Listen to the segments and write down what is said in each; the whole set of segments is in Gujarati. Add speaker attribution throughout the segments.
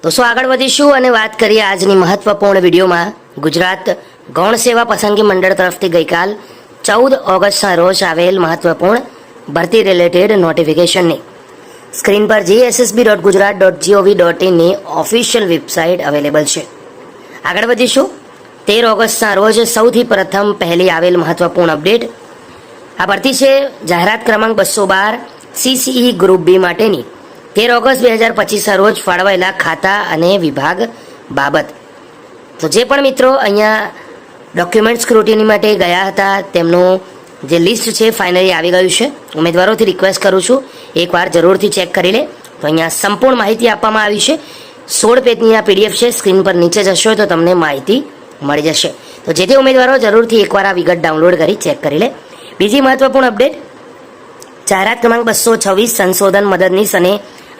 Speaker 1: તો શું આગળ વધીશું અને વાત કરીએ આજની મહત્વપૂર્ણ વિડીયોમાં ગુજરાત ગૌણ સેવા પસંદગી મંડળ તરફથી ગઈકાલ 14 ઓગસ્ટના રોજ આવેલ મહત્વપૂર્ણ ભરતી રિલેટેડ નોટિફિકેશનની સ્ક્રીન પર gssb.gujarat.gov.in ની ઓફિશિયલ વેબસાઇટ અવેલેબલ છે. આગળ વધીશું. 13 ઓગસ્ટના રોજ સૌથી પ્રથમ પહેલી આવેલ મહત્વપૂર્ણ અપડેટ આ ભરતી છે જાહેરાત ક્રમાંક 212 CCE ગ્રુપ બી માટેની 13 ઓગસ્ટ 2025ના રોજ ફાળવાયેલા ખાતા અને વિભાગ બાબત. તો જે પણ મિત્રો અહીંયા ડોક્યુમેન્ટ સ્ક્રુટિની માટે ગયા હતા તેમનું જે લિસ્ટ છે ફાઇનલી આવી ગયું છે. ઉમેદવારોથી રિક્વેસ્ટ કરું છું એકવાર જરૂરથી ચેક કરી લે. તો અહીંયા સંપૂર્ણ માહિતી આપવામાં આવી છે. 16 પેજની આ PDF છે. સ્ક્રીન પર નીચે જશો તો તમને માહિતી મળી જશે. તો જે તે ઉમેદવારો જરૂરથી એકવાર આ વિગત ડાઉનલોડ કરી ચેક કરી લે. બીજી મહત્વપૂર્ણ અપડેટ જાહેરાત ક્રમાંક 226 સંશોધન મદદનીશ અને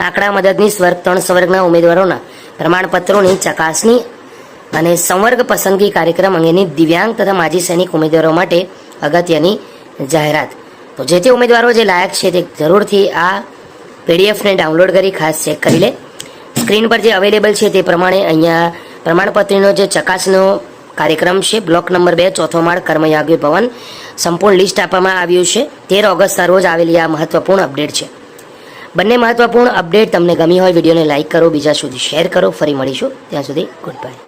Speaker 1: આંકડા મદદનીશ વર્ગ 3 સંવર્ગના ઉમેદવારોના પ્રમાણપત્રોની ચકાસણી અને સંવર્ગ પસંદગી કાર્યક્રમ અંગેની દિવ્યાંગ તથા માજી સૈનિક ઉમેદવારો માટે અગત્યની જાહેરાત. તો જે તે ઉમેદવારો જે લાયક છે તે જરૂરથી આ PDFને ડાઉનલોડ કરી ખાસ ચેક કરી લે. સ્ક્રીન પર જે અવેલેબલ છે તે પ્રમાણે અહીંયા પ્રમાણપત્રનો જે ચકાસણીનો કાર્યક્રમ છે બ્લોક નંબર 2 ચોથો માળ કર્મયાગી ભવન સંપૂર્ણ લિસ્ટ આપવામાં આવ્યું છે. 13 ઓગસ્ટના રોજ આવેલી આ મહત્વપૂર્ણ અપડેટ છે. બંને મહત્વપૂર્ણ અપડેટ તમને ગમી હોય વિડીયોને લાઇક કરો, બીજા સુધી શેર કરો. ફરી મળીશું ત્યાં સુધી ગુડ બાય.